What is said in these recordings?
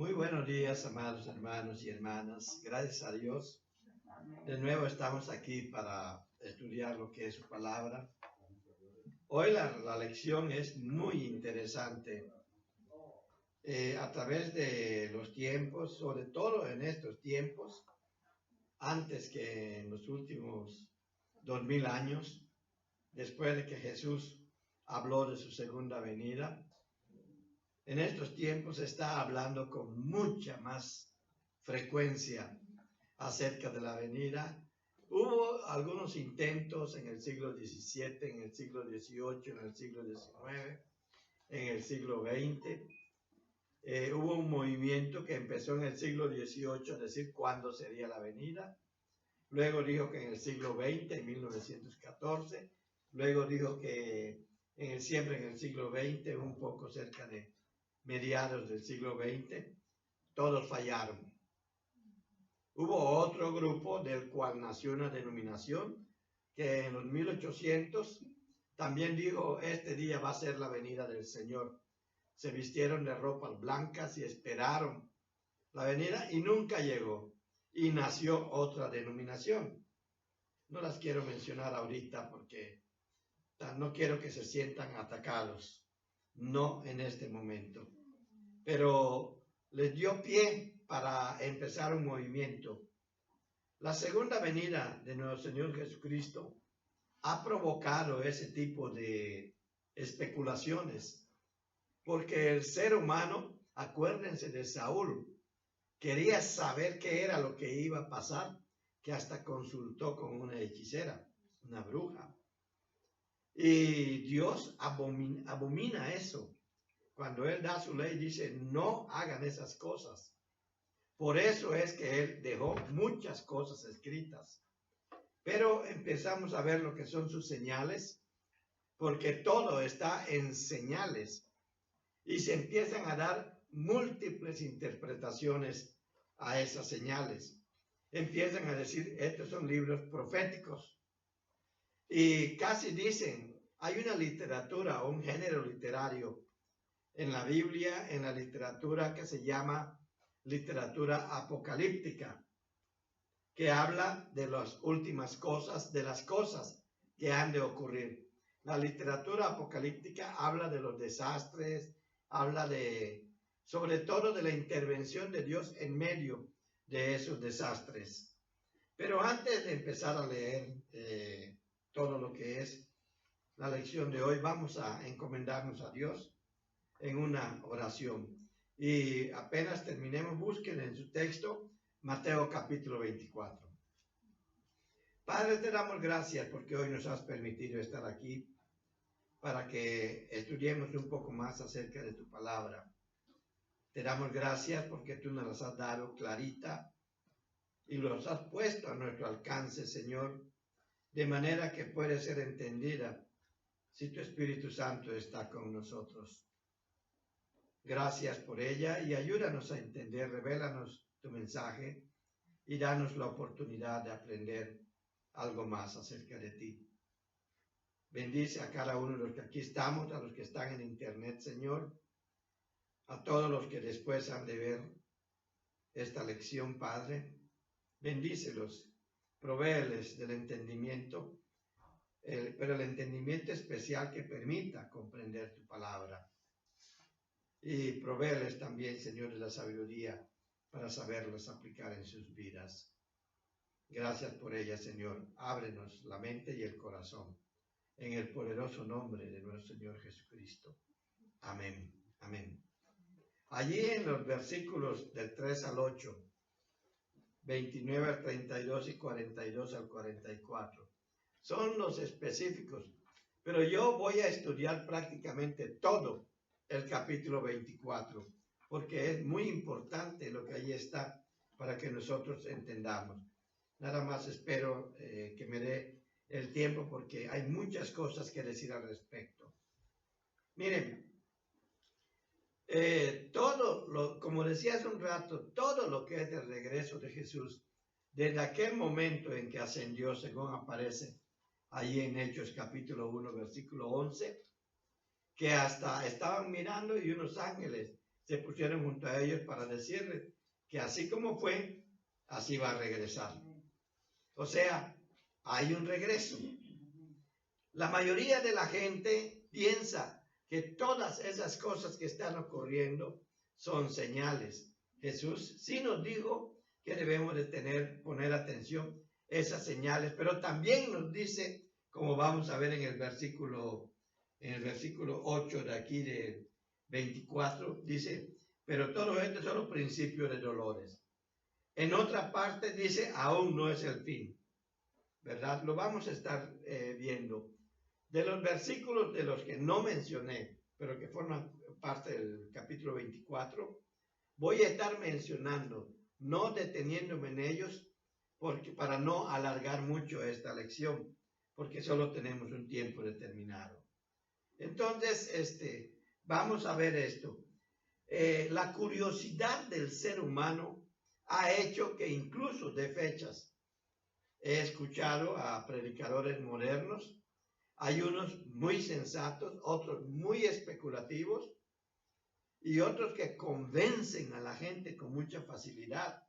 Muy buenos días, amados hermanos y hermanas. Gracias a Dios. De nuevo estamos aquí para estudiar lo que es su palabra. Hoy la lección es muy interesante. A través de los tiempos, sobre todo en estos tiempos, antes que en los últimos 2000 años, después de que Jesús habló de su segunda venida, en estos tiempos se está hablando con mucha más frecuencia acerca de la venida. Hubo algunos intentos en el siglo XVII, en el siglo XVIII, en el siglo XIX, en el siglo XX. Hubo un movimiento que empezó en el siglo XVIII a decir cuándo sería la venida. Luego dijo que en el siglo XX, en 1914. Luego dijo que siempre en el siglo XX, un poco cerca de mediados del siglo XX, todos fallaron. Hubo otro grupo del cual nació una denominación que en los 1800 también dijo, este día va a ser la venida del Señor. Se vistieron de ropas blancas y esperaron la venida y nunca llegó. Y nació otra denominación. No las quiero mencionar ahorita porque no quiero que se sientan atacados. No en este momento. Pero les dio pie para empezar un movimiento. La segunda venida de nuestro Señor Jesucristo ha provocado ese tipo de especulaciones, porque el ser humano, acuérdense de Saúl, quería saber qué era lo que iba a pasar, que hasta consultó con una hechicera, una bruja. Y Dios abomina eso. Cuando Él da su ley, dice, no hagan esas cosas. Por eso es que Él dejó muchas cosas escritas. Pero empezamos a ver lo que son sus señales, porque todo está en señales. Y se empiezan a dar múltiples interpretaciones a esas señales. Empiezan a decir, estos son libros proféticos. Y casi dicen, hay una literatura o un género literario en la Biblia, en la literatura que se llama literatura apocalíptica, que habla de las últimas cosas, de las cosas que han de ocurrir. La literatura apocalíptica habla de los desastres, habla sobre todo de la intervención de Dios en medio de esos desastres. Pero antes de empezar a leer todo lo que es la lección de hoy, vamos a encomendarnos a Dios en una oración. Y apenas terminemos, busquen en su texto Mateo capítulo 24. Padre, te damos gracias porque hoy nos has permitido estar aquí para que estudiemos un poco más acerca de tu palabra. Te damos gracias porque tú nos las has dado clarita y los has puesto a nuestro alcance, Señor, de manera que puede ser entendida si tu Espíritu Santo está con nosotros. Gracias por ella y ayúdanos a entender, revélanos tu mensaje y danos la oportunidad de aprender algo más acerca de ti. Bendice a cada uno de los que aquí estamos, a los que están en internet, Señor, a todos los que después han de ver esta lección, Padre. Bendícelos, provéeles del entendimiento, pero el entendimiento especial que permita comprender tu palabra. Y provéeles también, Señor, de la sabiduría para saberlos aplicar en sus vidas. Gracias por ella, Señor. Ábrenos la mente y el corazón. En el poderoso nombre de nuestro Señor Jesucristo. Amén. Amén. Allí en los versículos del 3 al 8, 29 al 32 y 42 al 44, son los específicos. Pero yo voy a estudiar prácticamente todo el capítulo 24, porque es muy importante lo que ahí está para que nosotros entendamos. Nada más espero que me dé el tiempo porque hay muchas cosas que decir al respecto. Miren, como decía hace un rato, todo lo que es el regreso de Jesús, desde aquel momento en que ascendió, según aparece ahí en Hechos capítulo 1, versículo 11, que hasta estaban mirando y unos ángeles se pusieron junto a ellos para decirle que así como fue, así va a regresar. O sea, hay un regreso. La mayoría de la gente piensa que todas esas cosas que están ocurriendo son señales. Jesús sí nos dijo que debemos de poner atención a esas señales, pero también nos dice, como vamos a ver en el versículo 8 de aquí de 24, dice, pero todo esto son los principios de dolores. En otra parte dice, aún no es el fin, ¿verdad? Lo vamos a estar viendo. De los versículos de los que no mencioné, pero que forman parte del capítulo 24, voy a estar mencionando, no deteniéndome en ellos, porque para no alargar mucho esta lección, porque solo tenemos un tiempo determinado. Entonces, vamos a ver esto. La curiosidad del ser humano ha hecho que incluso de fechas he escuchado a predicadores modernos. Hay unos muy sensatos, otros muy especulativos y otros que convencen a la gente con mucha facilidad,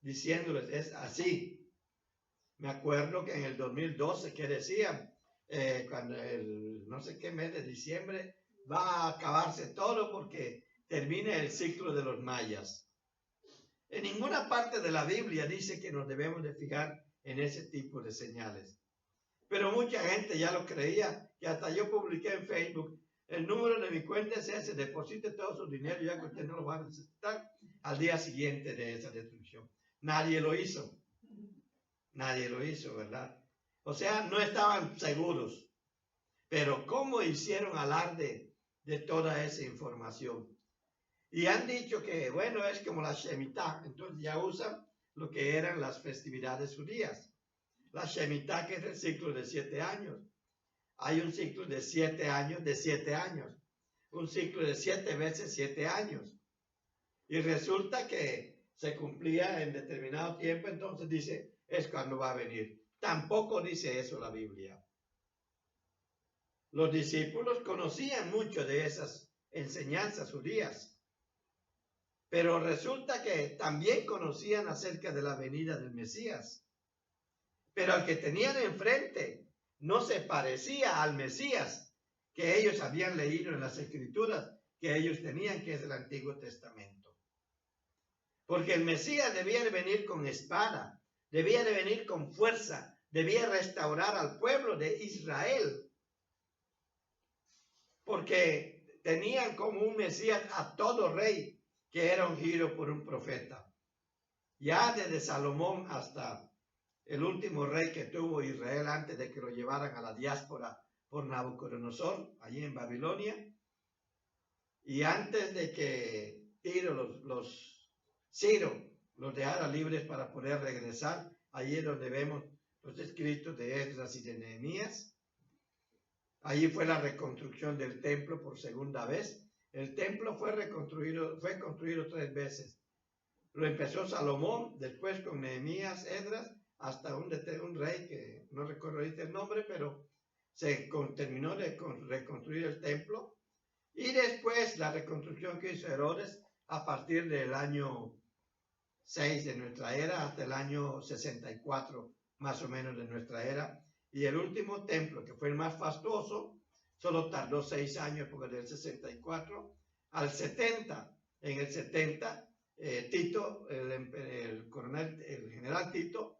diciéndoles, es así. Me acuerdo que en el 2012 que decían, cuando no sé qué mes de diciembre va a acabarse todo porque termina el ciclo de los mayas. En ninguna parte de la Biblia dice que nos debemos de fijar en ese tipo de señales. Pero mucha gente ya lo creía, que hasta yo publiqué en Facebook, el número de mi cuenta es ese, deposite todo su dinero ya que usted no lo va a necesitar al día siguiente de esa destrucción. Nadie lo hizo. Nadie lo hizo, ¿verdad? O sea, no estaban seguros. Pero ¿cómo hicieron alarde de toda esa información? Y han dicho que, bueno, es como la Shemitah. Entonces ya usan lo que eran las festividades judías. La Shemitah, que es el ciclo de 7 años. Hay un ciclo de 7 años, de 7 años. Un ciclo de 7 veces 7 años. Y resulta que se cumplía en determinado tiempo, entonces dice, es cuando va a venir. Tampoco dice eso la Biblia. Los discípulos conocían mucho de esas enseñanzas judías. Pero resulta que también conocían acerca de la venida del Mesías. Pero el que tenían enfrente no se parecía al Mesías que ellos habían leído en las Escrituras que ellos tenían, que es el Antiguo Testamento. Porque el Mesías debía de venir con espada, debía de venir con fuerza, debía restaurar al pueblo de Israel. Porque tenían como un Mesías a todo rey que era ungido por un profeta. Ya desde Salomón hasta el último rey que tuvo Israel antes de que lo llevaran a la diáspora por Nabucodonosor, allí en Babilonia, y antes de que Ciro los dejara libres para poder regresar, allí es donde vemos los escritos de Esdras y de Nehemías. Allí fue la reconstrucción del templo por segunda vez. El templo fue construido 3 veces. Lo empezó Salomón, después con Nehemías, Esdras, hasta un rey que no recuerdo ahorita el nombre, pero se terminó de reconstruir el templo. Y después la reconstrucción que hizo Herodes a partir del año 6 de nuestra era hasta el año 64, más o menos de nuestra era. Y el último templo, que fue el más fastuoso, solo tardó 6 años, porque del 64 al 70. En el 70, Tito, el general Tito,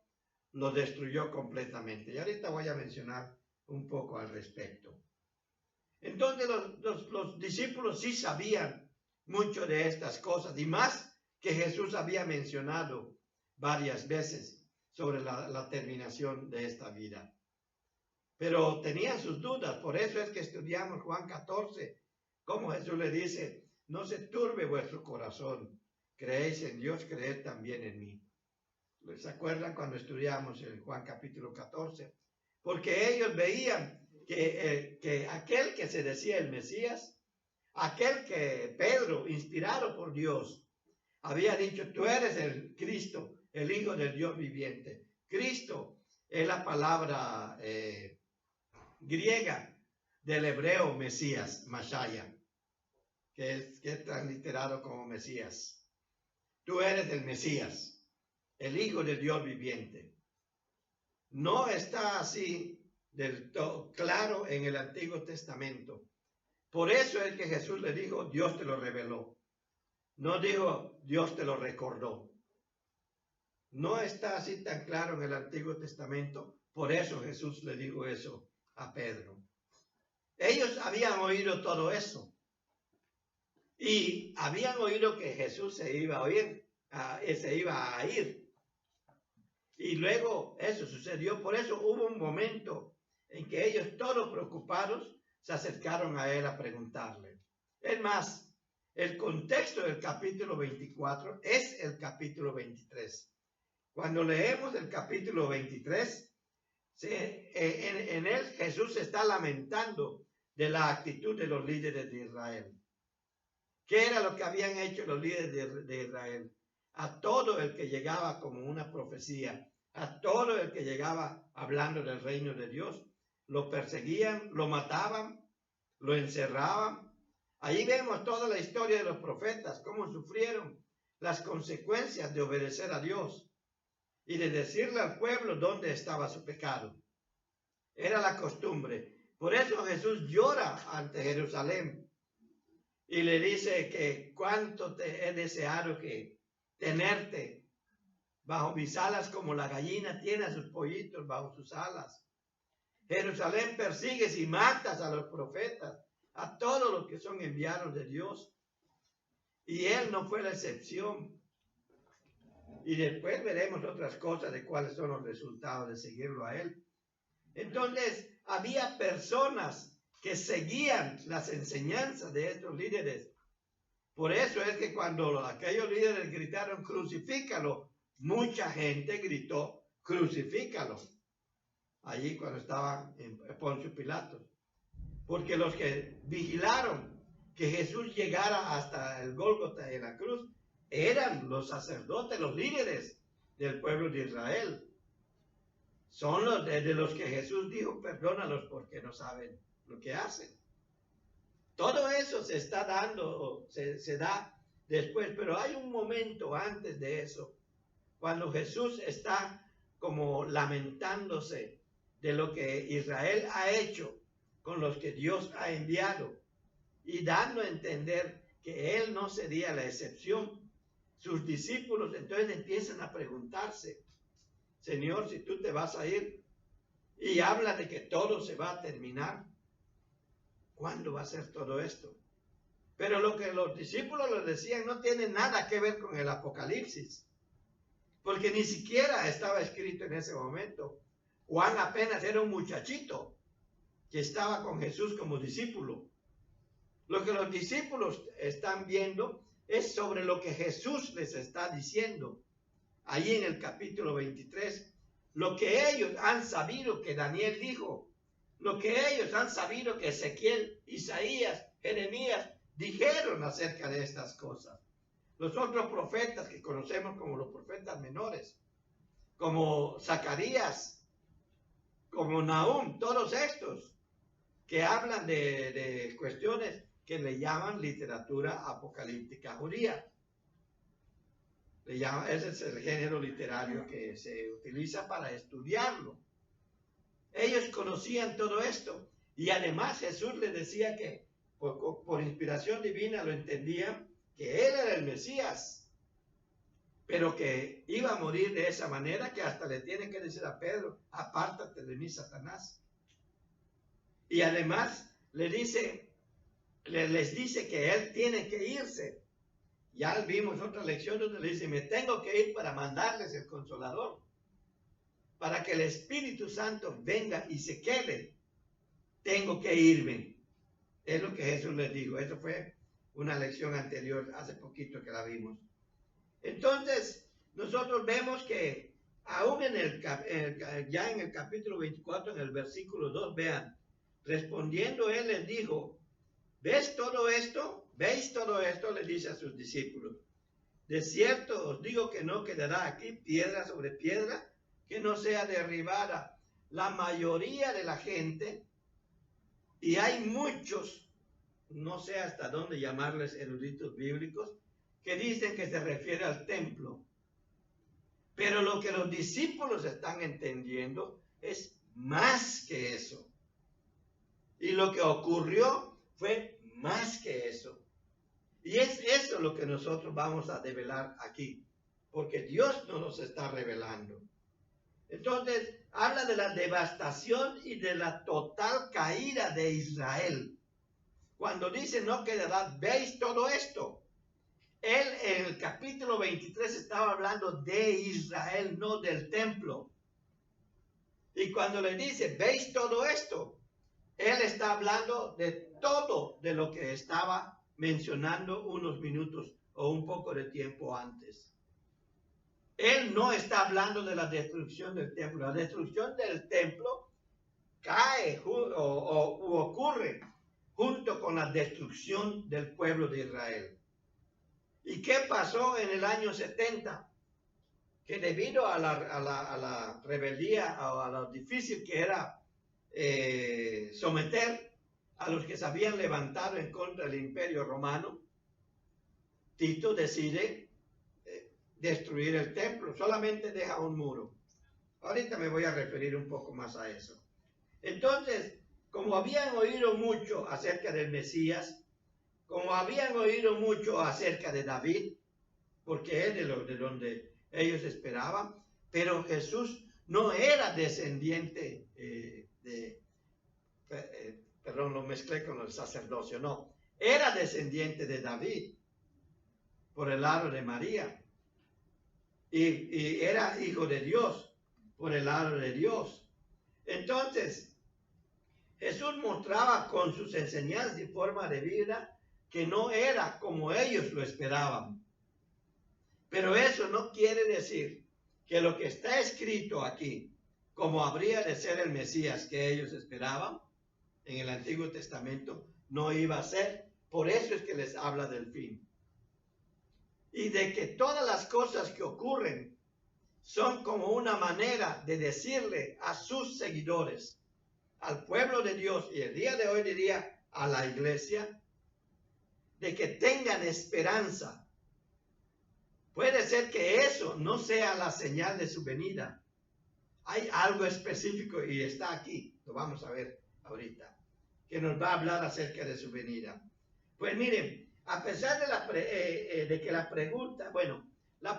lo destruyó completamente. Y ahorita voy a mencionar un poco al respecto. Entonces los discípulos sí sabían mucho de estas cosas, y más que Jesús había mencionado varias veces sobre la terminación de esta vida. Pero tenían sus dudas, por eso es que estudiamos Juan 14, como Jesús le dice, no se turbe vuestro corazón, creéis en Dios, creed también en mí. ¿Se acuerdan cuando estudiamos en Juan capítulo 14? Porque ellos veían que aquel que se decía el Mesías, aquel que Pedro, inspirado por Dios, había dicho, tú eres el Cristo, el Hijo del Dios viviente. Cristo es la palabra griega del hebreo Mesías, Mashaya, que es transliterado como Mesías. Tú eres el Mesías, el Hijo del Dios viviente. No está así del todo claro en el Antiguo Testamento. Por eso es que Jesús le dijo, Dios te lo reveló. No dijo, Dios te lo recordó. No está así tan claro en el Antiguo Testamento. Por eso Jesús le dijo eso a Pedro. Ellos habían oído todo eso. Y habían oído que Jesús se iba a ir. Y luego eso sucedió. Por eso hubo un momento en que ellos, todos preocupados, se acercaron a él a preguntarle. Es más, el contexto del capítulo 24 es el capítulo 23. Cuando leemos el capítulo 23, en él Jesús se está lamentando de la actitud de los líderes de Israel. ¿Qué era lo que habían hecho los líderes de Israel? A todo el que llegaba como una profecía, a todo el que llegaba hablando del reino de Dios, lo perseguían, lo mataban, lo encerraban. Ahí vemos toda la historia de los profetas, cómo sufrieron las consecuencias de obedecer a Dios y de decirle al pueblo dónde estaba su pecado. Era la costumbre. Por eso Jesús llora ante Jerusalén y le dice que cuánto te he deseado que tenerte bajo mis alas como la gallina tiene a sus pollitos bajo sus alas. Jerusalén, persigues y matas a los profetas, a todos los que son enviados de Dios. Y él no fue la excepción. Y después veremos otras cosas de cuáles son los resultados de seguirlo a él. Entonces, había personas que seguían las enseñanzas de estos líderes. Por eso es que cuando aquellos líderes gritaron, crucifícalo, mucha gente gritó, crucifícalo. Allí cuando estaba en Poncio Pilatos. Porque los que vigilaron que Jesús llegara hasta el Gólgota de la cruz eran los sacerdotes, los líderes del pueblo de Israel. Son los de los que Jesús dijo, perdónalos porque no saben lo que hacen. Todo eso se está dando, se da después, pero hay un momento antes de eso, cuando Jesús está como lamentándose de lo que Israel ha hecho con los que Dios ha enviado y dando a entender que él no sería la excepción. Sus discípulos entonces empiezan a preguntarse, Señor, si tú te vas a ir y habla de que todo se va a terminar, ¿cuándo va a ser todo esto? Pero lo que los discípulos les decían no tiene nada que ver con el Apocalipsis, porque ni siquiera estaba escrito en ese momento. Juan apenas era un muchachito que estaba con Jesús como discípulo. Lo que los discípulos están viendo es sobre lo que Jesús les está diciendo. Ahí en el capítulo 23, lo que ellos han sabido que Daniel dijo, lo que ellos han sabido que Ezequiel, Isaías, Jeremías dijeron acerca de estas cosas. Los otros profetas que conocemos como los profetas menores, como Zacarías, como Nahum, todos estos que hablan de cuestiones que le llaman literatura apocalíptica judía. Ese es el género literario que se utiliza para estudiarlo. Ellos conocían todo esto y además Jesús les decía que por inspiración divina lo entendían, que él era el Mesías, pero que iba a morir de esa manera que hasta le tiene que decir a Pedro, apártate de mí, Satanás. Y además les dice que él tiene que irse. Ya vimos otra lección donde le dice, me tengo que ir para mandarles el Consolador, para que el Espíritu Santo venga y se quede. Tengo que irme. Es lo que Jesús les dijo. Eso fue una lección anterior, hace poquito que la vimos. Entonces, nosotros vemos que aún ya en el capítulo 24, en el versículo 2, vean, respondiendo él les dijo, ¿ves todo esto? ¿Veis todo esto? Le dice a sus discípulos. De cierto os digo que no quedará aquí piedra sobre piedra que no sea derribada. La mayoría de la gente, y hay muchos no sé hasta dónde llamarles eruditos bíblicos, que dicen que se refiere al templo. Pero lo que los discípulos están entendiendo es más que eso. Y lo que ocurrió fue más que eso. Y es eso lo que nosotros vamos a develar aquí, porque Dios no nos está revelando. Entonces, habla de la devastación y de la total caída de Israel. Cuando dice no quedará, ¿veis todo esto? Él en el capítulo 23 estaba hablando de Israel, no del templo. Y cuando le dice, ¿veis todo esto? Él está hablando de todo de lo que estaba mencionando unos minutos o un poco de tiempo antes. Él no está hablando de la destrucción del templo. La destrucción del templo cae o ocurre junto con la destrucción del pueblo de Israel. ¿Y qué pasó en el año 70? Que debido a la rebeldía, a lo difícil que era someter a los que se habían levantado en contra del Imperio Romano, Tito decide destruir el templo, solamente deja un muro. Ahorita me voy a referir un poco más a eso. Entonces, como habían oído mucho acerca del Mesías, como habían oído mucho acerca de David, porque es de donde ellos esperaban, pero Jesús no era descendiente perdón, lo mezclé con el sacerdocio, no, era descendiente de David por el lado de María y era hijo de Dios por el lado de Dios. Entonces, Jesús mostraba con sus enseñanzas y forma de vida que no era como ellos lo esperaban. Pero eso no quiere decir que lo que está escrito aquí, como habría de ser el Mesías que ellos esperaban en el Antiguo Testamento, no iba a ser. Por eso es que les habla del fin. Y de que todas las cosas que ocurren son como una manera de decirle a sus seguidores, al pueblo de Dios, y el día de hoy diría a la iglesia, de que tengan esperanza. Puede ser que eso no sea la señal de su venida. Hay algo específico y está aquí, lo vamos a ver ahorita, que nos va a hablar acerca de su venida. Pues miren, a pesar de que la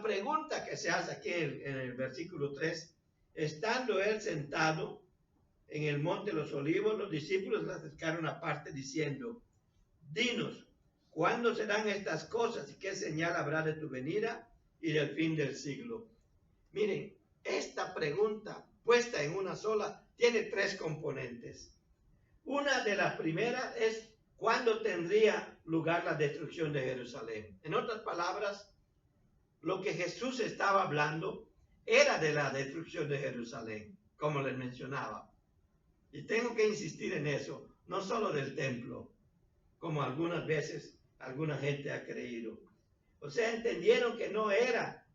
pregunta que se hace aquí en el versículo 3, estando él sentado en el monte de los olivos, los discípulos le acercaron aparte diciendo, dinos, ¿cuándo serán estas cosas y qué señal habrá de tu venida y del fin del siglo? Miren, esta pregunta puesta en una sola tiene tres componentes. Una de las primeras es ¿cuándo tendría lugar la destrucción de Jerusalén? En otras palabras, lo que Jesús estaba hablando era de la destrucción de Jerusalén, como les mencionaba. Y tengo que insistir en eso, no solo del templo, como algunas veces alguna gente ha creído. O sea, entendieron que no era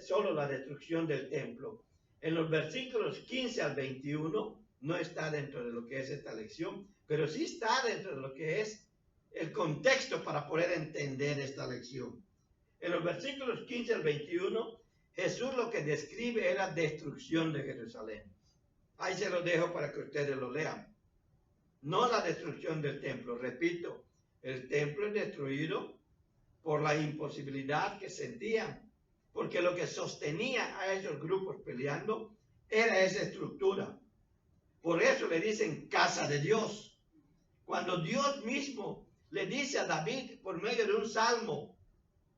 solo la destrucción del templo. En los versículos 15 al 21 no está dentro de lo que es esta lección, pero sí está dentro de lo que es el contexto para poder entender esta lección. En los versículos 15 al 21, Jesús lo que describe es la destrucción de Jerusalén. Ahí se lo dejo para que ustedes lo lean. No la destrucción del templo. Repito, el templo es destruido por la imposibilidad que sentían, porque lo que sostenía a esos grupos peleando era esa estructura. Por eso le dicen casa de Dios. Cuando Dios mismo le dice a David por medio de un salmo,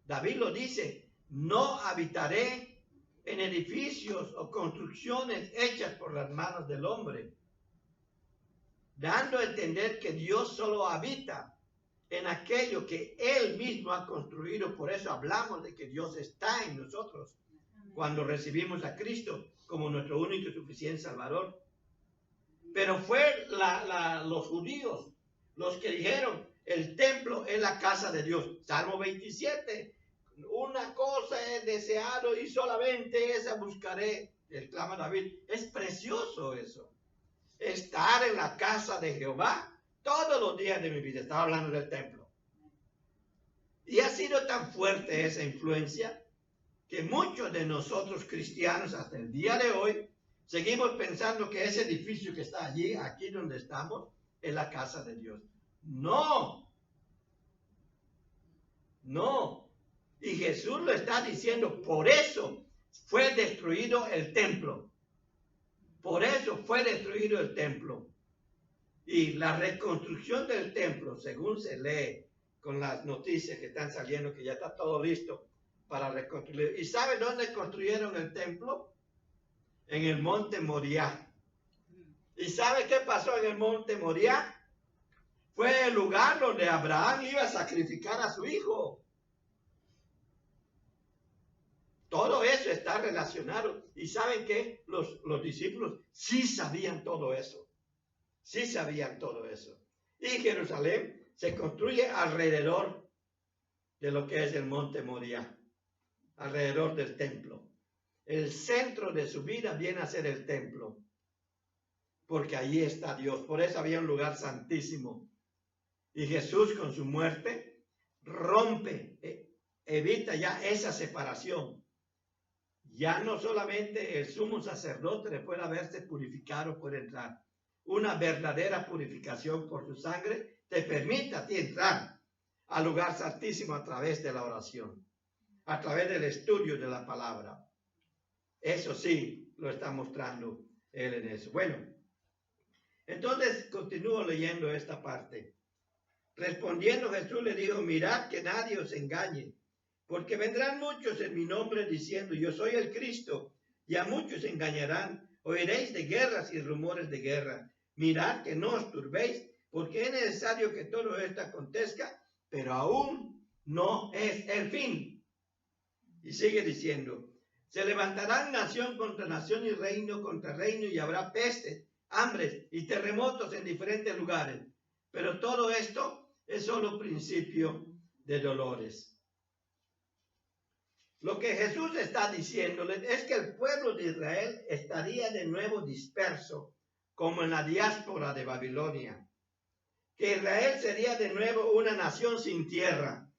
David lo dice, no habitaré en edificios o construcciones hechas por las manos del hombre, dando a entender que Dios solo habita en aquello que Él mismo ha construido. Por eso hablamos de que Dios está en nosotros cuando recibimos a Cristo como nuestro único y suficiente Salvador. Pero fue los judíos los que dijeron, el templo es la casa de Dios. Salmo 27, una cosa he deseado y solamente esa buscaré, exclama David. Es precioso eso, estar en la casa de Jehová Todos los días de mi vida estaba hablando del templo. Y ha sido tan fuerte esa influencia que muchos de nosotros cristianos hasta el día de hoy seguimos pensando que ese edificio que está allí, aquí donde estamos, es la casa de Dios. No. No. Y Jesús lo está diciendo, por eso fue destruido el templo. Por eso fue destruido el templo. Y la reconstrucción del templo, según se lee con las noticias que están saliendo, que ya está todo listo para reconstruir. ¿Y sabe dónde construyeron el templo? En el monte Moriah. ¿Y sabe qué pasó en el monte Moriah? Fue el lugar donde Abraham iba a sacrificar a su hijo. Todo eso está relacionado. ¿Y saben qué? Los discípulos sí sabían todo eso. Sí sabían todo eso. Y Jerusalén se construye alrededor de lo que es el monte Moriah, alrededor del templo. El centro de su vida viene a ser el templo, porque allí está Dios. Por eso había un lugar santísimo. Y Jesús con su muerte rompe, evita ya esa separación. Ya no solamente el sumo sacerdote, después de haberse purificado, puede entrar. Una verdadera purificación por su sangre te permite a ti entrar al lugar santísimo a través de la oración, a través del estudio de la palabra. Eso sí, lo está mostrando él en eso. Bueno, entonces continúo leyendo esta parte. Respondiendo Jesús le dijo, mirad que nadie os engañe, porque vendrán muchos en mi nombre diciendo, yo soy el Cristo, y a muchos engañarán. Oiréis de guerras y rumores de guerra. Mirad que no os turbéis, porque es necesario que todo esto acontezca, pero aún no es el fin. Y sigue diciendo, se levantarán nación contra nación y reino contra reino, y habrá pestes, hambres y terremotos en diferentes lugares. Pero todo esto es solo principio de dolores. Lo que Jesús está diciéndoles es que el pueblo de Israel estaría de nuevo disperso, como en la diáspora de Babilonia. Que Israel sería de nuevo una nación sin tierra,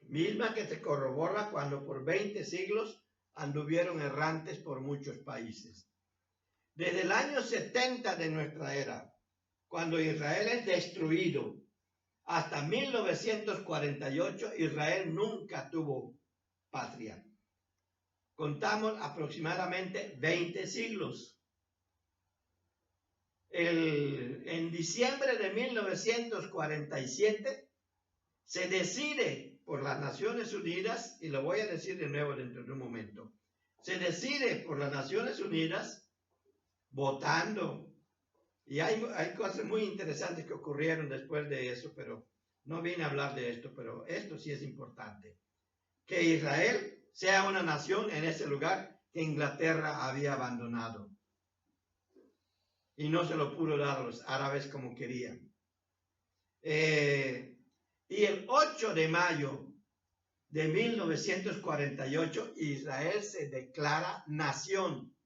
misma que se corrobora cuando por 20 siglos anduvieron errantes por muchos países. Desde el año 70 de nuestra era, cuando Israel es destruido, hasta 1948, Israel nunca tuvo patria. Contamos aproximadamente 20 siglos. En diciembre de 1947 se decide por las Naciones Unidas, y lo voy a decir de nuevo dentro de un momento, se decide por las Naciones Unidas votando, y hay cosas muy interesantes que ocurrieron después de eso, pero no vine a hablar de esto, pero esto sí es importante. Que Israel sea una nación en ese lugar que Inglaterra había abandonado. Y no se lo pudo dar a los árabes como querían. Y el 8 de mayo de 1948, Israel se declara nación.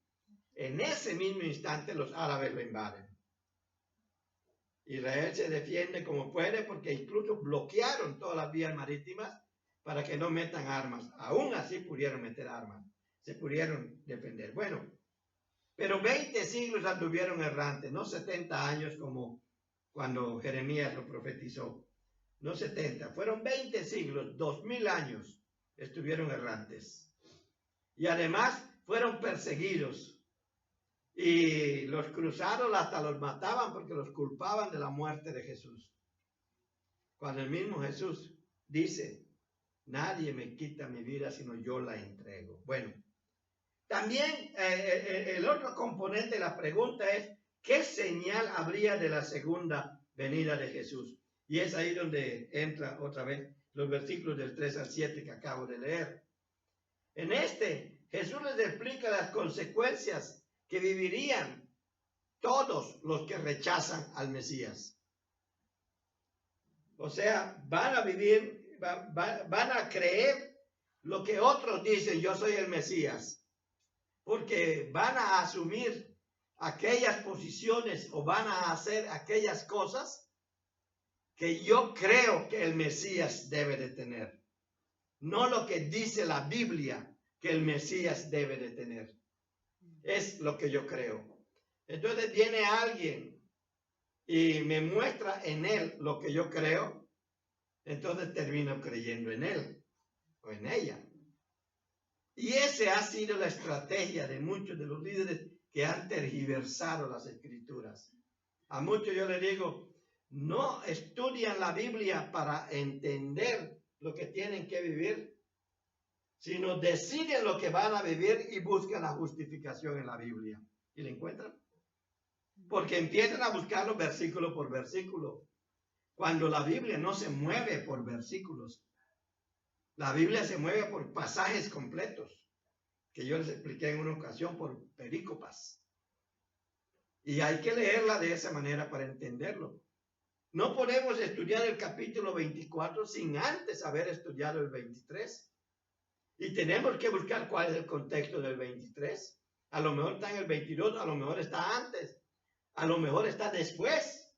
En ese mismo instante los árabes lo invaden. Israel se defiende como puede porque incluso bloquearon todas las vías marítimas para que no metan armas. Aún así pudieron meter armas. Se pudieron defender. Bueno, pero 20 siglos anduvieron errantes, no 70 años como cuando Jeremías lo profetizó. No 70, fueron 20 siglos, 2000 años estuvieron errantes. Y además fueron perseguidos. Y los cruzados hasta los mataban porque los culpaban de la muerte de Jesús. Cuando el mismo Jesús dice, nadie me quita mi vida sino yo la entrego. Bueno, también el otro componente de la pregunta es, ¿qué señal habría de la segunda venida de Jesús? Y es ahí donde entra otra vez los versículos del 3 al 7 que acabo de leer. En Jesús les explica las consecuencias que vivirían todos los que rechazan al Mesías. O sea, van a vivir, van a creer lo que otros dicen, yo soy el Mesías, porque van a asumir aquellas posiciones o van a hacer aquellas cosas que yo creo que el Mesías debe de tener. No lo que dice la Biblia que el Mesías debe de tener. Es lo que yo creo. Entonces viene alguien y me muestra en él lo que yo creo, entonces termino creyendo en él o en ella. Y esa ha sido la estrategia de muchos de los líderes que han tergiversado las escrituras. A muchos yo les digo, no estudian la Biblia para entender lo que tienen que vivir, sino deciden lo que van a vivir y buscan la justificación en la Biblia. ¿Y la encuentran? Porque empiezan a buscarlo versículo por versículo, cuando la Biblia no se mueve por versículos. La Biblia se mueve por pasajes completos, que yo les expliqué en una ocasión por perícopas. Y hay que leerla de esa manera para entenderlo. No podemos estudiar el capítulo 24 sin antes haber estudiado el 23. Y tenemos que buscar cuál es el contexto del 23. A lo mejor está en el 22, a lo mejor está antes, a lo mejor está después.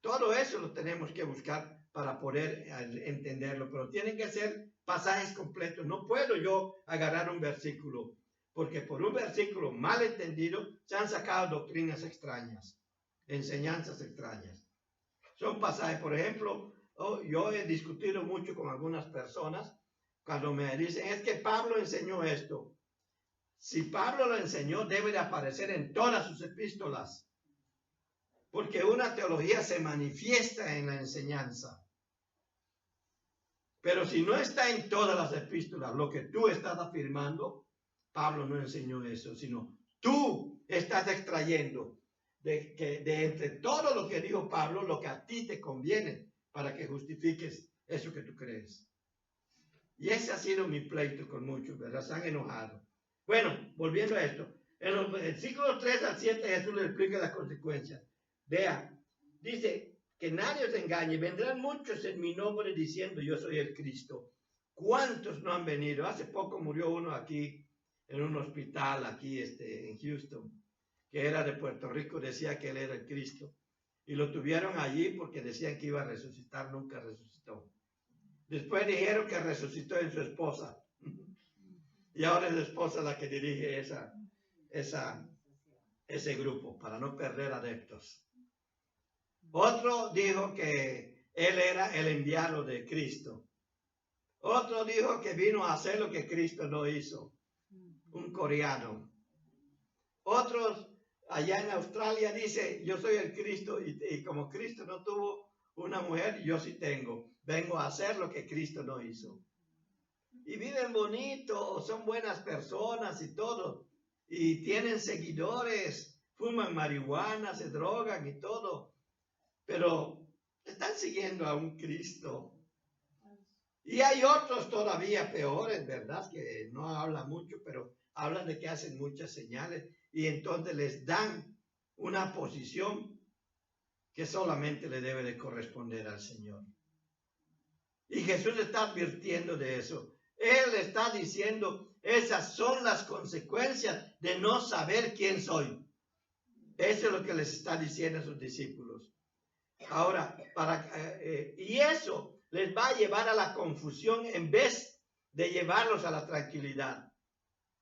Todo eso lo tenemos que buscar para poder entenderlo, pero tienen que ser pasajes completos. No puedo yo agarrar un versículo, porque por un versículo mal entendido se han sacado doctrinas extrañas, enseñanzas extrañas. Son pasajes, por ejemplo, yo he discutido mucho con algunas personas cuando me dicen, es que Pablo enseñó esto. Si Pablo lo enseñó, debe de aparecer en todas sus epístolas, porque una teología se manifiesta en la enseñanza. Pero si no está en todas las epístolas lo que tú estás afirmando, Pablo no enseñó eso, sino tú estás extrayendo de entre todo lo que dijo Pablo, lo que a ti te conviene para que justifiques eso que tú crees. Y ese ha sido mi pleito con muchos, ¿verdad? Se han enojado. Bueno, volviendo a esto. En los versículos 3 al 7 Jesús le explica las consecuencias. Vea, dice que nadie os engañe. Vendrán muchos en mi nombre diciendo yo soy el Cristo. ¿Cuántos no han venido? Hace poco murió uno aquí en un hospital aquí en Houston, que era de Puerto Rico, decía que él era el Cristo. Y lo tuvieron allí porque decían que iba a resucitar, nunca resucitó. Después dijeron que resucitó en su esposa. Y ahora es la esposa la que dirige ese grupo para no perder adeptos. Otro dijo que él era el enviado de Cristo. Otro dijo que vino a hacer lo que Cristo no hizo. Un coreano. Otros allá en Australia dice, yo soy el Cristo y como Cristo no tuvo una mujer, yo sí tengo. Vengo a hacer lo que Cristo no hizo. Y viven bonito, son buenas personas y todo. Y tienen seguidores, fuman marihuana, se drogan y todo. Pero están siguiendo a un Cristo. Y hay otros todavía peores, ¿verdad? Que no hablan mucho, pero hablan de que hacen muchas señales. Y entonces les dan una posición que solamente le debe de corresponder al Señor. Y Jesús está advirtiendo de eso. Él está diciendo, esas son las consecuencias de no saber quién soy. Eso es lo que les está diciendo a sus discípulos. Ahora, y eso les va a llevar a la confusión en vez de llevarlos a la tranquilidad.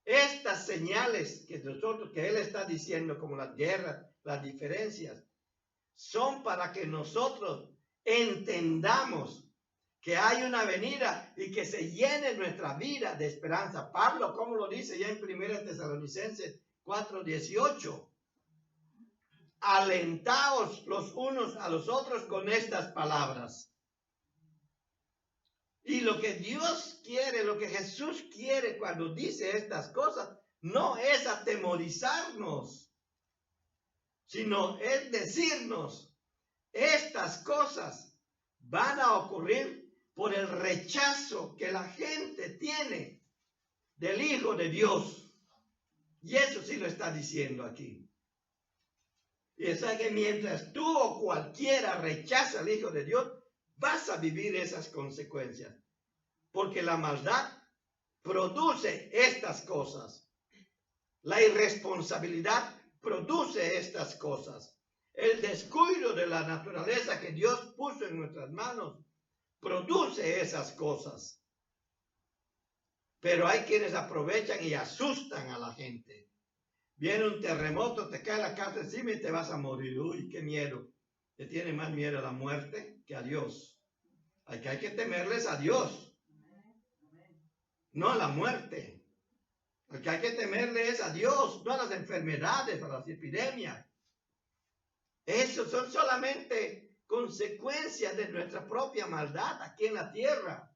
Estas señales que Él está diciendo, como las guerras, las diferencias, son para que nosotros entendamos que hay una venida y que se llene nuestra vida de esperanza. Pablo, como lo dice ya en 1 Tesalonicenses 4:18, alentaos los unos a los otros con estas palabras. Y lo que Dios quiere, lo que Jesús quiere cuando dice estas cosas, no es atemorizarnos, sino es decirnos, estas cosas van a ocurrir por el rechazo que la gente tiene del Hijo de Dios. Y eso sí lo está diciendo aquí. Y es que mientras tú o cualquiera rechaza al Hijo de Dios, vas a vivir esas consecuencias. Porque la maldad produce estas cosas. La irresponsabilidad produce estas cosas. El descuido de la naturaleza que Dios puso en nuestras manos produce esas cosas. Pero hay quienes aprovechan y asustan a la gente. Viene un terremoto, te cae la casa encima y te vas a morir. Uy, qué miedo. Te tiene más miedo a la muerte que a Dios. Hay que temerles a Dios, no a la muerte. Lo que hay que temerle es a Dios, no a las enfermedades, a las epidemias. Eso son solamente consecuencias de nuestra propia maldad aquí en la tierra.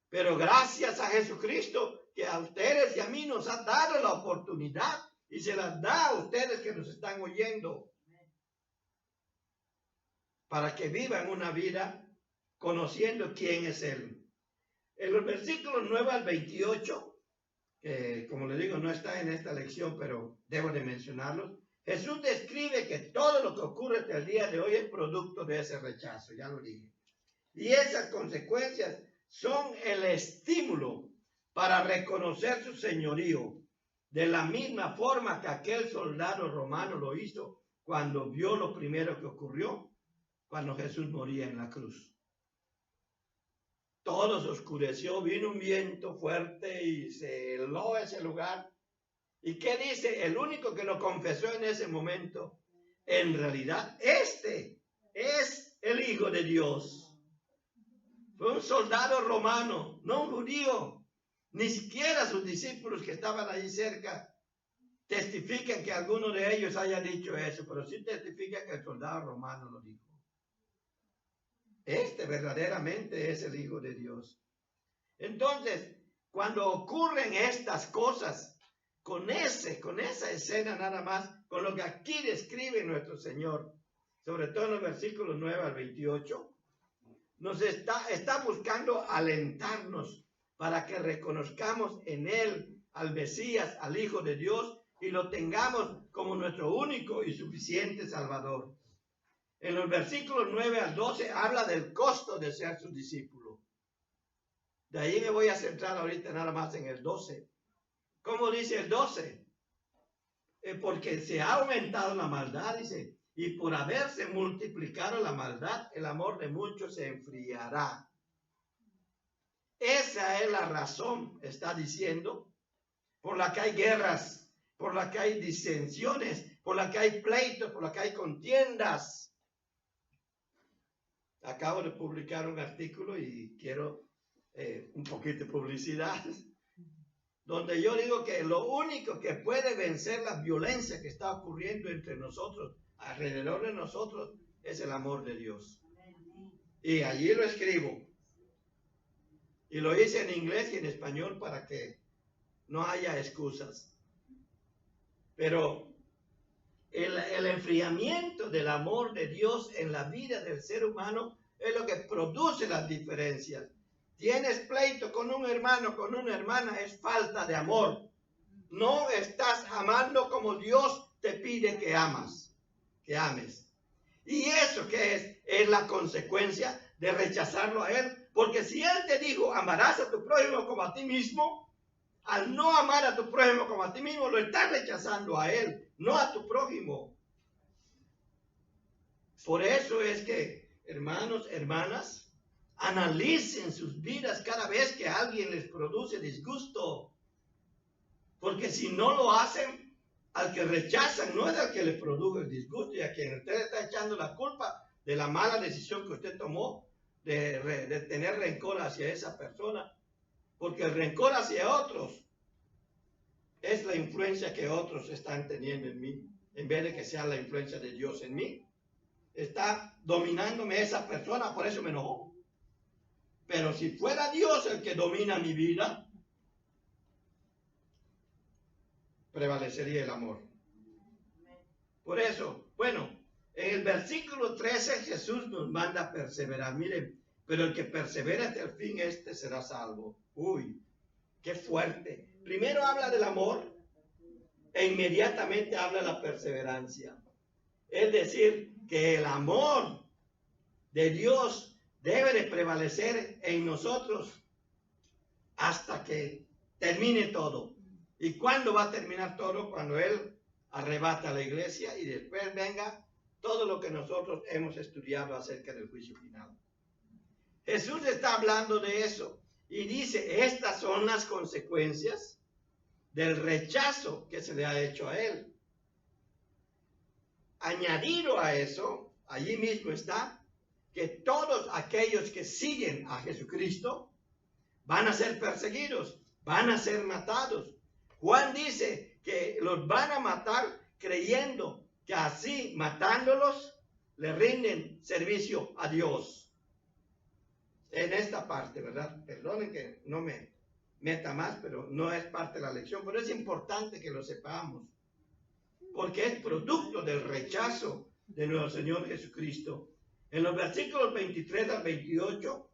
Pero gracias a Jesucristo, que a ustedes y a mí nos ha dado la oportunidad y se las da a ustedes que nos están oyendo, para que vivan una vida conociendo quién es Él. En los versículos 9 al 28, que como le digo no está en esta lección, pero debo de mencionarlos, Jesús describe que todo lo que ocurre hasta el día de hoy es producto de ese rechazo, ya lo dije. Y esas consecuencias son el estímulo para reconocer su señorío, de la misma forma que aquel soldado romano lo hizo cuando vio lo primero que ocurrió, cuando Jesús moría en la cruz. Todo se oscureció, vino un viento fuerte y se heló ese lugar. ¿Y qué dice? El único que lo confesó en ese momento, en realidad, este es el Hijo de Dios. Fue un soldado romano, no un judío. Ni siquiera sus discípulos que estaban allí cerca testifican que alguno de ellos haya dicho eso, pero sí testifican que el soldado romano lo dijo. Este verdaderamente es el Hijo de Dios. Entonces, cuando ocurren estas cosas, con esa escena nada más, con lo que aquí describe nuestro Señor, sobre todo en los versículos 9 al 28, nos está buscando alentarnos para que reconozcamos en Él al Mesías, al Hijo de Dios, y lo tengamos como nuestro único y suficiente Salvador. En los versículos 9 al 12 habla del costo de ser su discípulo. De ahí me voy a centrar ahorita nada más en el 12. ¿Cómo dice el 12? Porque se ha aumentado la maldad, dice, y por haberse multiplicado la maldad, el amor de muchos se enfriará. Esa es la razón, está diciendo, por la que hay guerras, por la que hay disensiones, por la que hay pleitos, por la que hay contiendas. Acabo de publicar un artículo y quiero un poquito de publicidad, donde yo digo que lo único que puede vencer la violencia que está ocurriendo entre nosotros, alrededor de nosotros, es el amor de Dios. Y allí lo escribo. Y lo hice en inglés y en español para que no haya excusas. Pero el enfriamiento del amor de Dios en la vida del ser humano es lo que produce las diferencias. Tienes pleito con un hermano, con una hermana, es falta de amor. No estás amando como Dios te pide que ames. ¿Y eso qué es? Es la consecuencia de rechazarlo a Él. Porque si Él te dijo, amarás a tu prójimo como a ti mismo, al no amar a tu prójimo como a ti mismo, lo estás rechazando a Él, no a tu prójimo. Por eso es que, hermanos, hermanas, analicen sus vidas cada vez que alguien les produce disgusto. Porque si no lo hacen, al que rechazan no es al que les produjo el disgusto y a quien usted está echando la culpa de la mala decisión que usted tomó de tener rencor hacia esa persona. Porque el rencor hacia otros es la influencia que otros están teniendo en mí, en vez de que sea la influencia de Dios en mí. Está dominándome esa persona, por eso me enojó. Pero si fuera Dios el que domina mi vida, prevalecería el amor. Por eso, bueno, en el versículo 13 Jesús nos manda a perseverar. Miren, pero el que persevera hasta el fin, este será salvo. Uy, qué fuerte. Primero habla del amor e inmediatamente habla de la perseverancia. Es decir, que el amor de Dios debe de prevalecer en nosotros hasta que termine todo. ¿Y cuándo va a terminar todo? Cuando Él arrebata a la iglesia y después venga todo lo que nosotros hemos estudiado acerca del juicio final. Jesús está hablando de eso y dice, estas son las consecuencias del rechazo que se le ha hecho a él. Añadido a eso, allí mismo está, que todos aquellos que siguen a Jesucristo van a ser perseguidos, van a ser matados. Juan dice que los van a matar creyendo que así, matándolos, le rinden servicio a Dios. En esta parte, ¿verdad? Perdonen que no me meta más, pero no es parte de la lección, pero es importante que lo sepamos, porque es producto del rechazo de nuestro Señor Jesucristo. En los versículos 23 al 28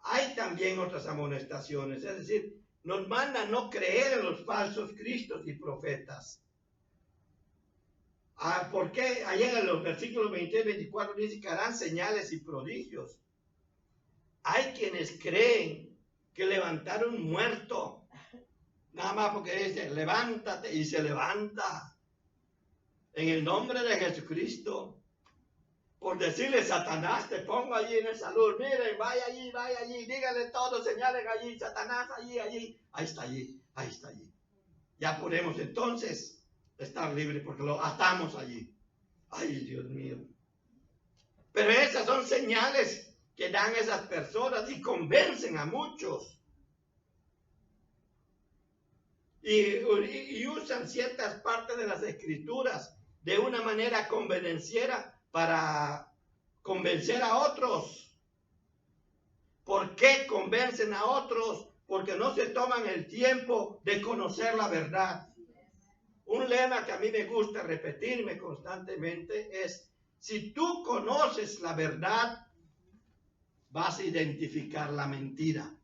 hay también otras amonestaciones, es decir, nos manda a no creer en los falsos cristos y profetas. ¿Por qué? Allá en los versículos 23 y 24 dice que harán señales y prodigios. Hay quienes creen que levantar un muerto, nada más porque dice, levántate, y se levanta en el nombre de Jesucristo. Por decirle, Satanás, te pongo allí en esa luz, miren, vaya allí, díganle todo, señalen allí, Satanás, allí, ahí está allí. Ya podemos entonces estar libres porque lo atamos allí. Ay, Dios mío. Pero esas son señales que dan esas personas y convencen a muchos. Y usan ciertas partes de las escrituras de una manera convenenciera para convencer a otros. ¿Por qué convencen a otros? Porque no se toman el tiempo de conocer la verdad. Un lema que a mí me gusta repetirme constantemente es, si tú conoces la verdad, vas a identificar la mentira.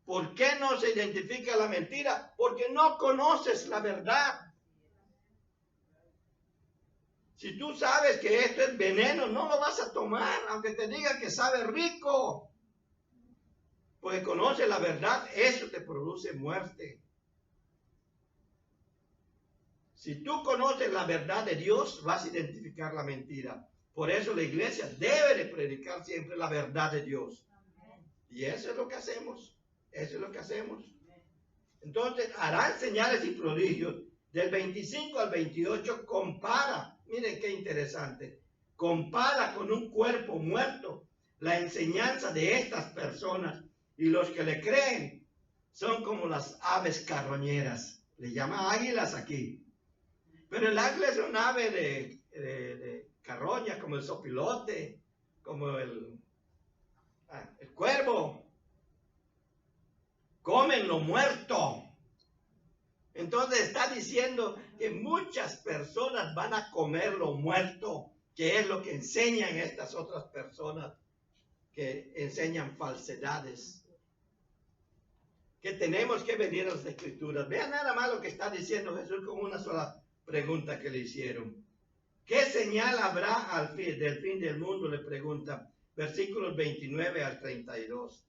¿Por qué no se identifica la mentira? Porque no conoces la verdad. Si tú sabes que esto es veneno, no lo vas a tomar, aunque te digan que sabe rico. Porque conoces la verdad, eso te produce muerte. Si tú conoces la verdad de Dios, vas a identificar la mentira. Por eso la iglesia debe de predicar siempre la verdad de Dios. Y eso es lo que hacemos. Eso es lo que hacemos. Entonces, harán señales y prodigios. Del 25 al 28 compara, miren qué interesante, compara con un cuerpo muerto la enseñanza de estas personas, y los que le creen son como las aves carroñeras. Le llama águilas aquí. Pero el águila es un ave de carroña, como el sopilote, como el cuervo. Comen lo muerto. Entonces está diciendo que muchas personas van a comer lo muerto, que es lo que enseñan estas otras personas que enseñan falsedades. Que tenemos que venir a las escrituras. Vean nada más lo que está diciendo Jesús con una sola pregunta que le hicieron. ¿Qué señal habrá del fin del mundo? Le pregunta. Versículos 29 al 32.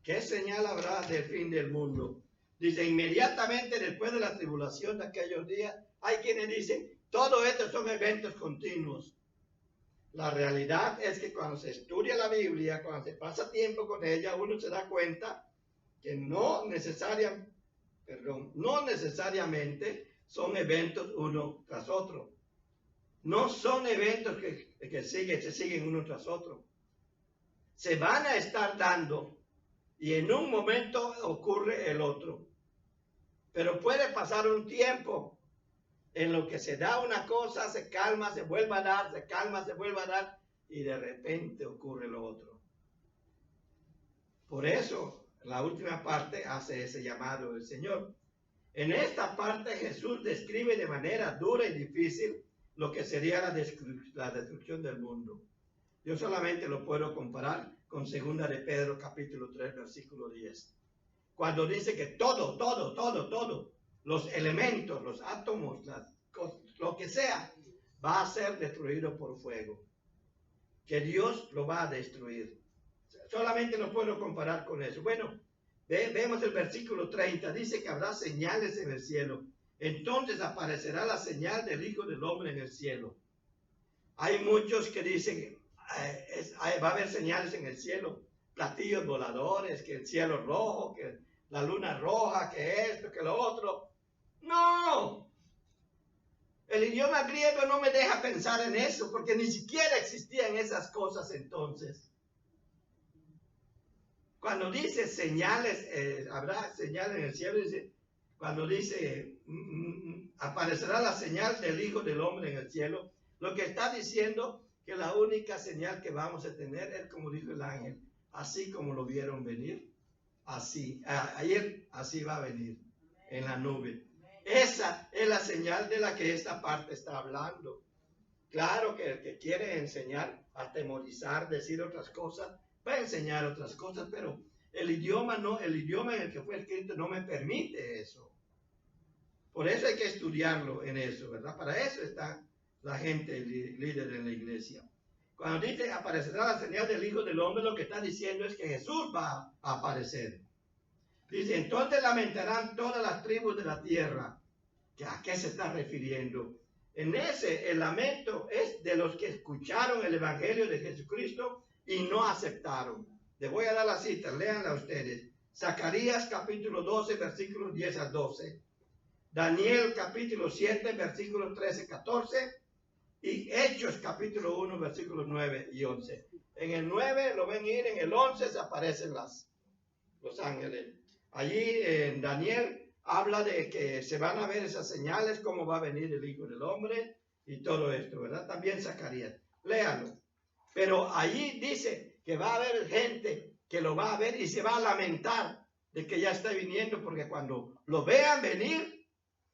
¿Qué señal habrá del fin del mundo? Dice, inmediatamente después de la tribulación de aquellos días, hay quienes dicen, todo esto son eventos continuos. La realidad es que cuando se estudia la Biblia, cuando se pasa tiempo con ella, uno se da cuenta que no necesariamente son eventos uno tras otro. No son eventos que se siguen uno tras otro. Se van a estar dando y en un momento ocurre el otro. Pero puede pasar un tiempo en lo que se da una cosa, se calma, se vuelve a dar, se calma, se vuelve a dar, y de repente ocurre lo otro. Por eso, la última parte hace ese llamado del Señor. En esta parte Jesús describe de manera dura y difícil lo que sería la destrucción del mundo. Yo solamente lo puedo comparar con 2 de Pedro capítulo 3 versículo 10. Cuando dice que todo, los elementos, los átomos, lo que sea, va a ser destruido por fuego. Que Dios lo va a destruir. Solamente lo puedo comparar con eso. Bueno, Vemos el versículo 30, dice que habrá señales en el cielo. Entonces aparecerá la señal del Hijo del Hombre en el cielo. Hay muchos que dicen, va a haber señales en el cielo, platillos voladores, que el cielo rojo, que la luna roja, que esto, que lo otro. No, el idioma griego no me deja pensar en eso, porque ni siquiera existían esas cosas entonces. Cuando dice señales, habrá señales en el cielo, dice, cuando dice, aparecerá la señal del Hijo del Hombre en el cielo, lo que está diciendo que la única señal que vamos a tener es como dijo el ángel, así como lo vieron venir, así, ayer así va a venir en la nube. Esa es la señal de la que esta parte está hablando. Claro que el que quiere enseñar, atemorizar, decir otras cosas, va a enseñar otras cosas, pero el idioma en el que fue escrito no me permite eso. Por eso hay que estudiarlo en eso, ¿verdad? Para eso está la gente líder en la iglesia. Cuando dice aparecerá la señal del Hijo del Hombre, lo que está diciendo es que Jesús va a aparecer. Dice, entonces lamentarán todas las tribus de la tierra. ¿A qué se está refiriendo? El lamento es de los que escucharon el Evangelio de Jesucristo y no aceptaron. Les voy a dar la cita, léanla ustedes. Zacarías capítulo 12, versículos 10 al 12. Daniel capítulo 7, versículos 13, 14. Y Hechos capítulo 1, versículos 9 y 11. En el 9 lo ven ir, en el 11 se aparecen los ángeles. Allí en Daniel habla de que se van a ver esas señales, cómo va a venir el Hijo del Hombre y todo esto, ¿verdad? También Zacarías. Léalo. Pero allí dice que va a haber gente que lo va a ver y se va a lamentar de que ya está viniendo, porque cuando lo vean venir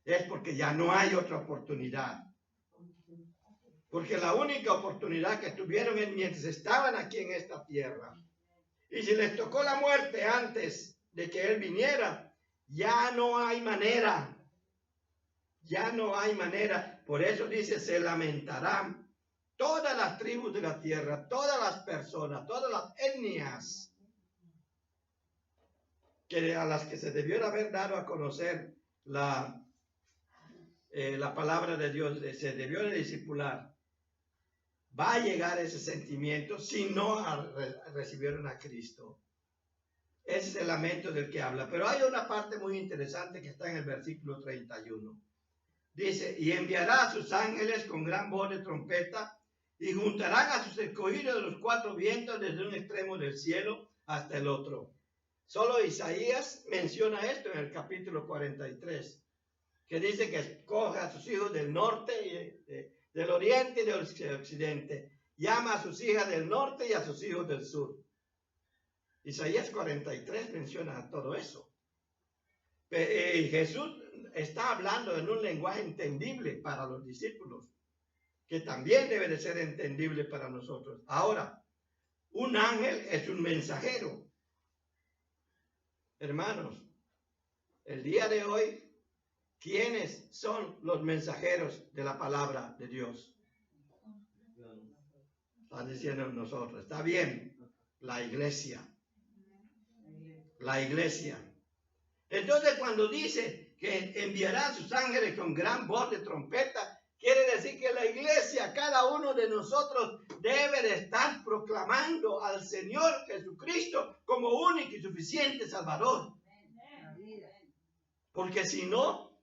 es porque ya no hay otra oportunidad. Porque la única oportunidad que tuvieron es mientras estaban aquí en esta tierra. Y si les tocó la muerte antes de que Él viniera, ya no hay manera. Ya no hay manera. Por eso dice, se lamentarán todas las tribus de la tierra, todas las personas, todas las etnias a las que se debió haber dado a conocer la palabra de Dios, se debió de discipular. Va a llegar ese sentimiento si no recibieron a Cristo. Ese es el lamento del que habla. Pero hay una parte muy interesante que está en el versículo 31. Dice, y enviará a sus ángeles con gran voz de trompeta y juntarán a sus escogidos de los cuatro vientos desde un extremo del cielo hasta el otro. Solo Isaías menciona esto en el capítulo 43, que dice que escoge a sus hijos del norte y del oriente y del occidente. Llama a sus hijas del norte y a sus hijos del sur. Isaías 43 menciona todo eso. Y Jesús está hablando en un lenguaje entendible para los discípulos, que también debe de ser entendible para nosotros. Ahora, un ángel es un mensajero. Hermanos, el día de hoy, ¿quiénes son los mensajeros de la palabra de Dios? Está diciendo nosotros. Está bien, la iglesia. La iglesia. Entonces, cuando dice que enviará a sus ángeles con gran voz de trompeta, quiere decir que la iglesia, cada uno de nosotros, debe de estar proclamando al Señor Jesucristo como único y suficiente Salvador. Porque si no,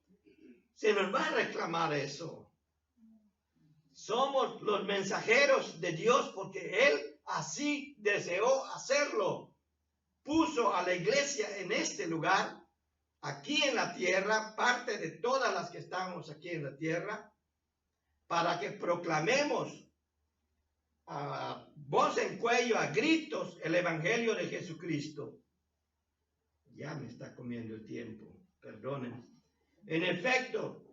se nos va a reclamar eso. Somos los mensajeros de Dios porque Él así deseó hacerlo. Puso a la iglesia en este lugar, aquí en la tierra, parte de todas las que estamos aquí en la tierra, para que proclamemos a voz en cuello, a gritos, el evangelio de Jesucristo. Ya me está comiendo el tiempo, perdonen. En efecto,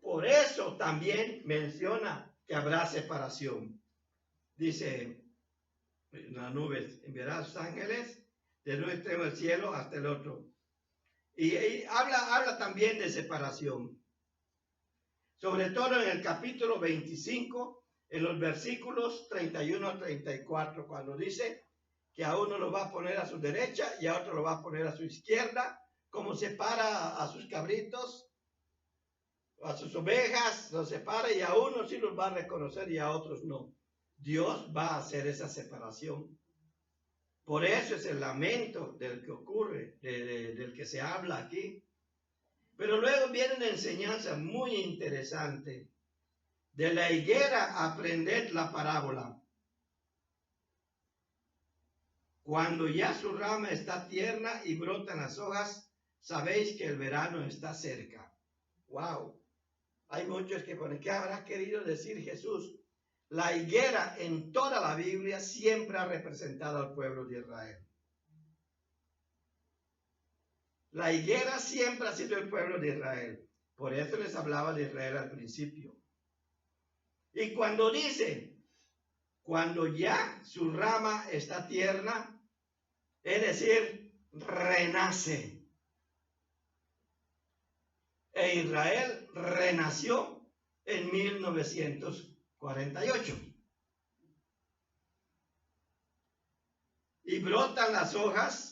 por eso también menciona que habrá separación. Dice, en las nubes enviará a sus ángeles del un extremo del cielo hasta el otro. Y habla también de separación. Sobre todo en el capítulo 25, en los versículos 31 a 34, cuando dice que a uno lo va a poner a su derecha y a otro lo va a poner a su izquierda, como separa a sus cabritos, a sus ovejas, los separa y a unos sí los va a reconocer y a otros no. Dios va a hacer esa separación. Por eso es el lamento del que ocurre, del que se habla aquí. Pero luego viene una enseñanza muy interesante. De la higuera aprended la parábola. Cuando ya su rama está tierna y brotan las hojas, sabéis que el verano está cerca. ¡Wow! Hay muchos que ponen, ¿qué habrá querido decir Jesús? La higuera en toda la Biblia siempre ha representado al pueblo de Israel. La higuera siempre ha sido el pueblo de Israel. Por eso les hablaba de Israel al principio. Y cuando dice, cuando ya su rama está tierna, es decir, renace. E Israel renació en 1948. Y brotan las hojas.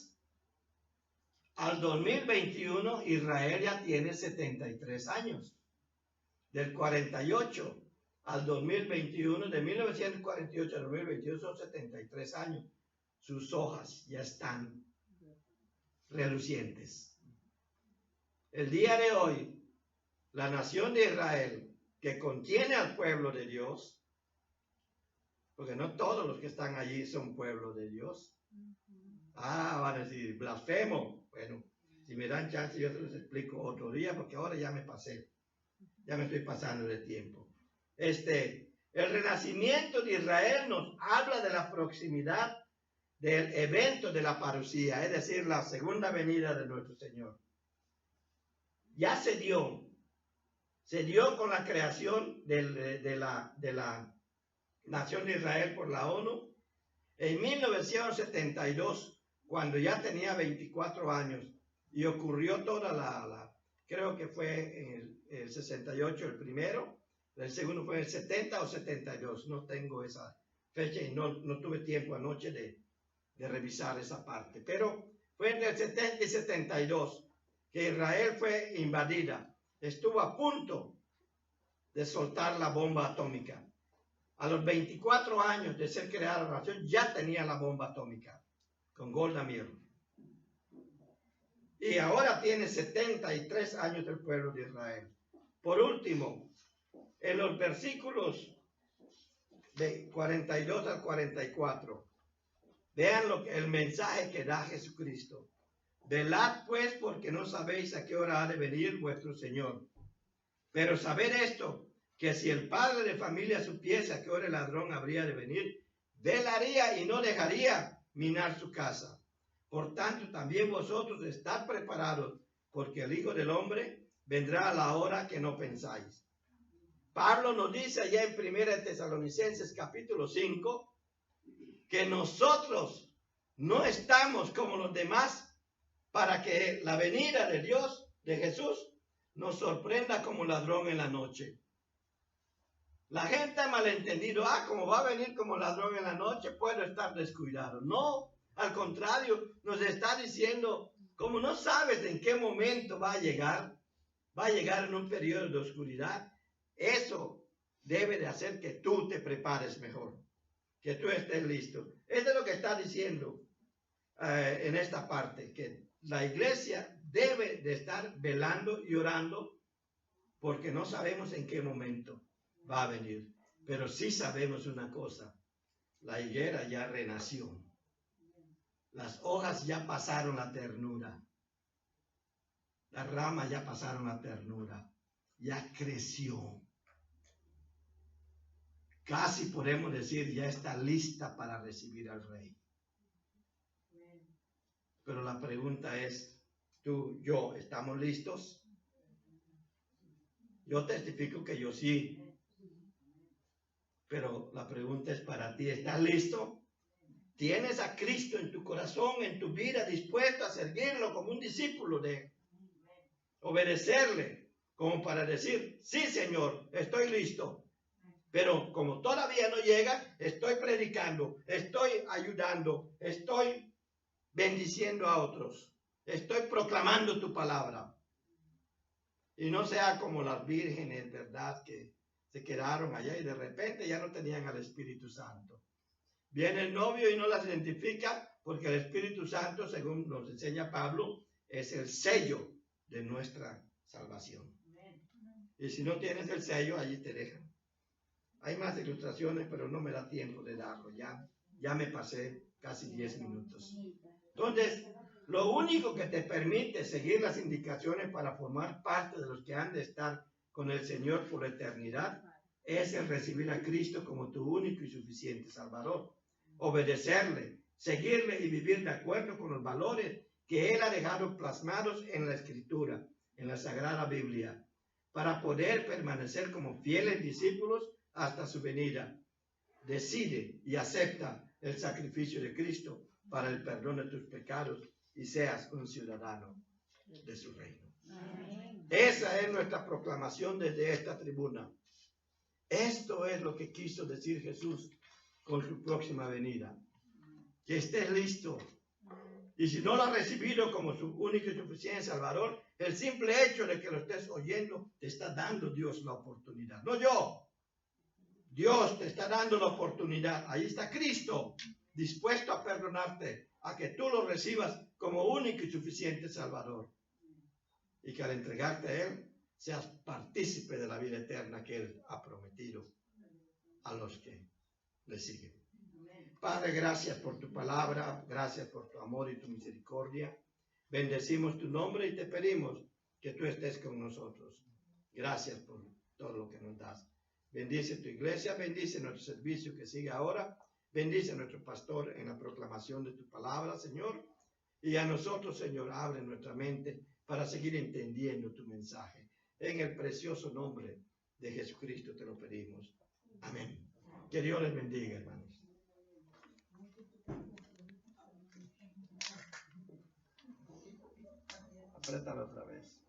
Al 2021 Israel ya tiene 73 años. Del 48 al 2021, de 1948 al 2021 son 73 años. Sus hojas ya están relucientes. El día de hoy, la nación de Israel, que contiene al pueblo de Dios, porque no todos los que están allí son pueblo de Dios. Van a decir, blasfemo. Bueno, si me dan chance yo se los explico otro día, porque ahora ya me pasé. Ya me estoy pasando de tiempo. El renacimiento de Israel nos habla de la proximidad del evento de la parucía, es decir, la segunda venida de nuestro Señor. Ya se dio con la creación de la nación de Israel por la ONU. En 1972, cuando ya tenía 24 años, y ocurrió toda creo que fue en el 68 el primero, el segundo fue en el 70 o 72, no tengo esa fecha y no tuve tiempo anoche de revisar esa parte, pero fue entre el 70 y 72 que Israel fue invadida, estuvo a punto de soltar la bomba atómica. A los 24 años de ser creada la nación ya tenía la bomba atómica con Golda Meir. Y ahora tiene 73 años el pueblo de Israel. Por último, en los versículos de 42 al 44, vean el mensaje que da Jesucristo. Velad pues, porque no sabéis a qué hora ha de venir vuestro Señor. Pero sabed esto, que si el padre de familia supiese a qué hora el ladrón habría de venir, velaría y no dejaría minar su casa. Por tanto, también vosotros estad preparados, porque el Hijo del Hombre vendrá a la hora que no pensáis. Pablo nos dice allá en 1 Tesalonicenses capítulo 5, que nosotros no estamos como los demás para que la venida de Dios, de Jesús, nos sorprenda como ladrón en la noche. La gente ha malentendido, como va a venir como ladrón en la noche, puedo estar descuidado. No, al contrario, nos está diciendo, como no sabes en qué momento va a llegar en un periodo de oscuridad, eso debe de hacer que tú te prepares mejor, que tú estés listo. Esto es lo que está diciendo en esta parte, que la iglesia debe de estar velando y orando, porque no sabemos en qué momento va a venir. Pero sí sabemos una cosa, la higuera ya renació. Las hojas ya pasaron la ternura. Las ramas ya pasaron la ternura. Ya creció. Casi podemos decir, ya está lista para recibir al Rey. Pero la pregunta es, tú, yo, ¿estamos listos? Yo testifico que yo sí. Pero la pregunta es para ti, ¿estás listo? ¿Tienes a Cristo en tu corazón, en tu vida, dispuesto a servirlo como un discípulo de obedecerle, como para decir, sí, Señor, estoy listo? Pero como todavía no llega, estoy predicando, estoy ayudando, estoy bendiciendo a otros, estoy proclamando tu palabra. Y no sea como las vírgenes, ¿verdad? Que se quedaron allá y de repente ya no tenían al Espíritu Santo. Viene el novio y no las identifica porque el Espíritu Santo, según nos enseña Pablo, es el sello de nuestra salvación. Y si no tienes el sello, allí te dejan. Hay más ilustraciones, pero no me da tiempo de darlo. Ya me pasé casi 10 minutos. Entonces, lo único que te permite seguir las indicaciones para formar parte de los que han de estar con el Señor por la eternidad es el recibir a Cristo como tu único y suficiente Salvador. Obedecerle, seguirle y vivir de acuerdo con los valores que Él ha dejado plasmados en la Escritura, en la Sagrada Biblia, para poder permanecer como fieles discípulos hasta su venida. Decide y acepta el sacrificio de Cristo para el perdón de tus pecados y seas un ciudadano de su reino. Amén. Esa es nuestra proclamación desde esta tribuna. Esto es lo que quiso decir Jesús con su próxima venida. Que estés listo. Y si no lo has recibido como su único y suficiente Salvador, el simple hecho de que lo estés oyendo, te está dando Dios la oportunidad. No yo. Dios te está dando la oportunidad. Ahí está Cristo, dispuesto a perdonarte, a que tú lo recibas como único y suficiente Salvador. Y que al entregarte a Él, seas partícipe de la vida eterna que Él ha prometido a los que le siguen. Padre, gracias por tu palabra, gracias por tu amor y tu misericordia. Bendecimos tu nombre y te pedimos que tú estés con nosotros. Gracias por todo lo que nos das. Bendice tu iglesia, bendice nuestro servicio que sigue ahora, bendice a nuestro pastor en la proclamación de tu palabra, Señor, y a nosotros, Señor, abre nuestra mente para seguir entendiendo tu mensaje. En el precioso nombre de Jesucristo te lo pedimos. Amén. Que Dios les bendiga, hermanos. Apriétalo otra vez.